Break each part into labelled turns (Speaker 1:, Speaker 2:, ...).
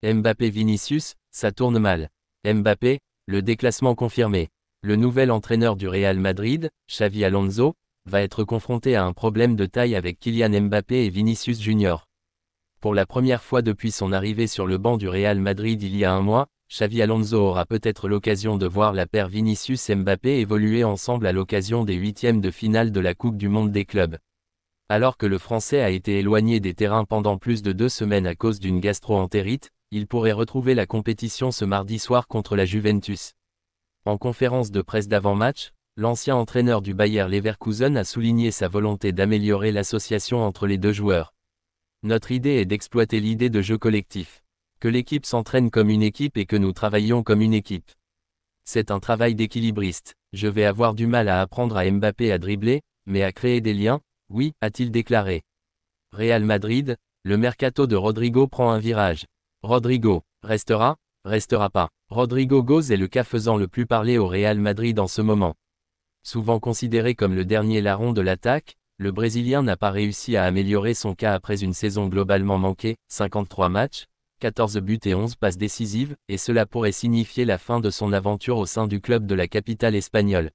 Speaker 1: Mbappé-Vinicius, ça tourne mal. Mbappé, le déclassement confirmé. Le nouvel entraîneur du Real Madrid, Xavi Alonso, va être confronté à un problème de taille avec Kylian Mbappé et Vinicius Junior. Pour la première fois depuis son arrivée sur le banc du Real Madrid il y a un mois, Xavi Alonso aura peut-être l'occasion de voir la paire Vinicius-Mbappé évoluer ensemble à l'occasion des huitièmes de finale de la Coupe du Monde des clubs. Alors que le Français a été éloigné des terrains pendant plus de 2 semaines à cause d'une gastro-entérite, il pourrait retrouver la compétition ce mardi soir contre la Juventus. En conférence de presse d'avant-match, l'ancien entraîneur du Bayer Leverkusen a souligné sa volonté d'améliorer l'association entre les deux joueurs. Notre idée est d'exploiter l'idée de jeu collectif. Que l'équipe s'entraîne comme une équipe et que nous travaillions comme une équipe. C'est un travail d'équilibriste. Je vais avoir du mal à apprendre à Mbappé à dribbler, mais à créer des liens, oui, a-t-il déclaré. Real Madrid, le mercato de Rodrigo prend un virage. Rodrigo, restera pas. Rodrigo Goes est le cas faisant le plus parler au Real Madrid en ce moment. Souvent considéré comme le dernier larron de l'attaque, le Brésilien n'a pas réussi à améliorer son cas après une saison globalement manquée, 53 matchs, 14 buts et 11 passes décisives, et cela pourrait signifier la fin de son aventure au sein du club de la capitale espagnole.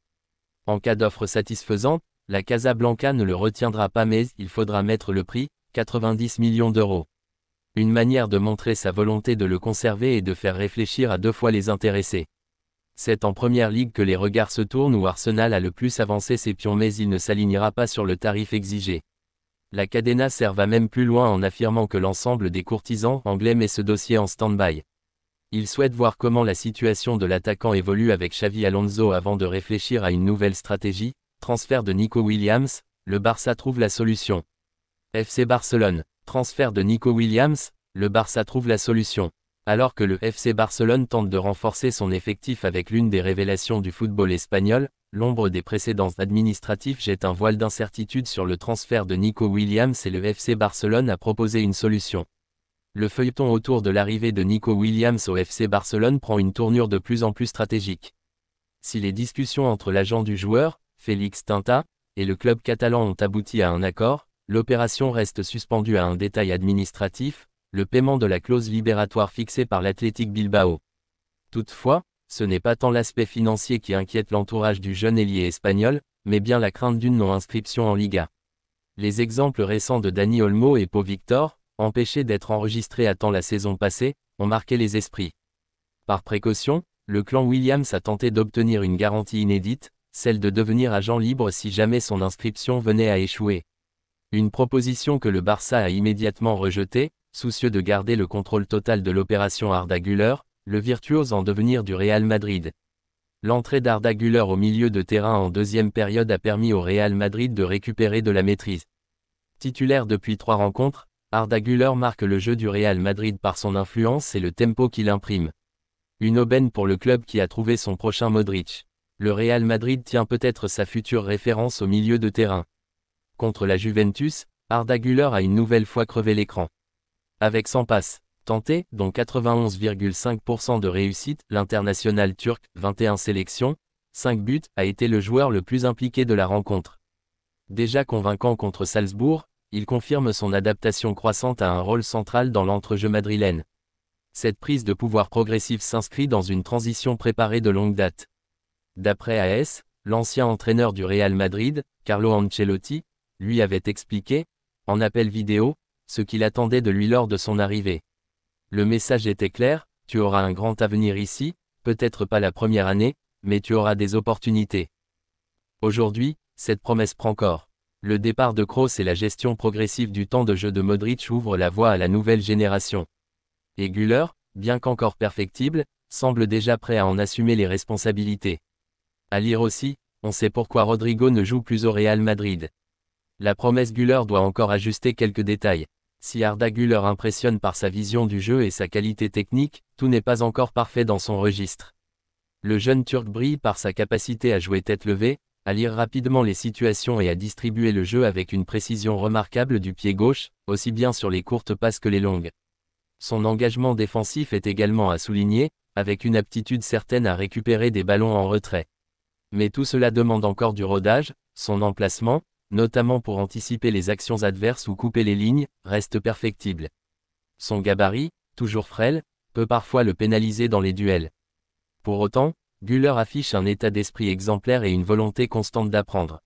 Speaker 1: En cas d'offre satisfaisante, la Casablanca ne le retiendra pas mais il faudra mettre le prix, 90 millions d'euros. Une manière de montrer sa volonté de le conserver et de faire réfléchir à deux fois les intéressés. C'est en première ligue que les regards se tournent où Arsenal a le plus avancé ses pions mais il ne s'alignera pas sur le tarif exigé. La Cadena va même plus loin en affirmant que l'ensemble des courtisans anglais met ce dossier en stand-by. Il souhaite voir comment la situation de l'attaquant évolue avec Xavi Alonso avant de réfléchir à une nouvelle stratégie. Transfert de Nico Williams, le Barça trouve la solution. FC Barcelone. Transfert de Nico Williams, le Barça trouve la solution. Alors que le FC Barcelone tente de renforcer son effectif avec l'une des révélations du football espagnol, l'ombre des précédents administratifs jette un voile d'incertitude sur le transfert de Nico Williams et le FC Barcelone a proposé une solution. Le feuilleton autour de l'arrivée de Nico Williams au FC Barcelone prend une tournure de plus en plus stratégique. Si les discussions entre l'agent du joueur, Félix Tinta, et le club catalan ont abouti à un accord, l'opération reste suspendue à un détail administratif, le paiement de la clause libératoire fixée par l'Athletic Bilbao. Toutefois, ce n'est pas tant l'aspect financier qui inquiète l'entourage du jeune ailier espagnol, mais bien la crainte d'une non-inscription en Liga. Les exemples récents de Dani Olmo et Pau Victor, empêchés d'être enregistrés à temps la saison passée, ont marqué les esprits. Par précaution, le clan Williams a tenté d'obtenir une garantie inédite, celle de devenir agent libre si jamais son inscription venait à échouer. Une proposition que le Barça a immédiatement rejetée, soucieux de garder le contrôle total de l'opération Arda Güler, le virtuose en devenir du Real Madrid. L'entrée d'Arda Güler au milieu de terrain en deuxième période a permis au Real Madrid de récupérer de la maîtrise. Titulaire depuis 3 rencontres, Arda Güler marque le jeu du Real Madrid par son influence et le tempo qu'il imprime. Une aubaine pour le club qui a trouvé son prochain Modric. Le Real Madrid tient peut-être sa future référence au milieu de terrain. Contre la Juventus, Arda Güler a une nouvelle fois crevé l'écran. Avec 100 passes tentées, dont 91,5% de réussite, l'international turc, 21 sélections, 5 buts, a été le joueur le plus impliqué de la rencontre. Déjà convaincant contre Salzbourg, il confirme son adaptation croissante à un rôle central dans l'entrejeu madrilène. Cette prise de pouvoir progressive s'inscrit dans une transition préparée de longue date. D'après AS, l'ancien entraîneur du Real Madrid, Carlo Ancelotti, lui avait expliqué, en appel vidéo, ce qu'il attendait de lui lors de son arrivée. Le message était clair, tu auras un grand avenir ici, peut-être pas la première année, mais tu auras des opportunités. Aujourd'hui, cette promesse prend corps. Le départ de Kroos et la gestion progressive du temps de jeu de Modric ouvrent la voie à la nouvelle génération. Et Güler, bien qu'encore perfectible, semble déjà prêt à en assumer les responsabilités. À lire aussi, on sait pourquoi Rodrigo ne joue plus au Real Madrid. La promesse Güler doit encore ajuster quelques détails. Si Arda Güler impressionne par sa vision du jeu et sa qualité technique, tout n'est pas encore parfait dans son registre. Le jeune Turc brille par sa capacité à jouer tête levée, à lire rapidement les situations et à distribuer le jeu avec une précision remarquable du pied gauche, aussi bien sur les courtes passes que les longues. Son engagement défensif est également à souligner, avec une aptitude certaine à récupérer des ballons en retrait. Mais tout cela demande encore du rodage, son emplacement, notamment pour anticiper les actions adverses ou couper les lignes, reste perfectible. Son gabarit, toujours frêle, peut parfois le pénaliser dans les duels. Pour autant, Güler affiche un état d'esprit exemplaire et une volonté constante d'apprendre.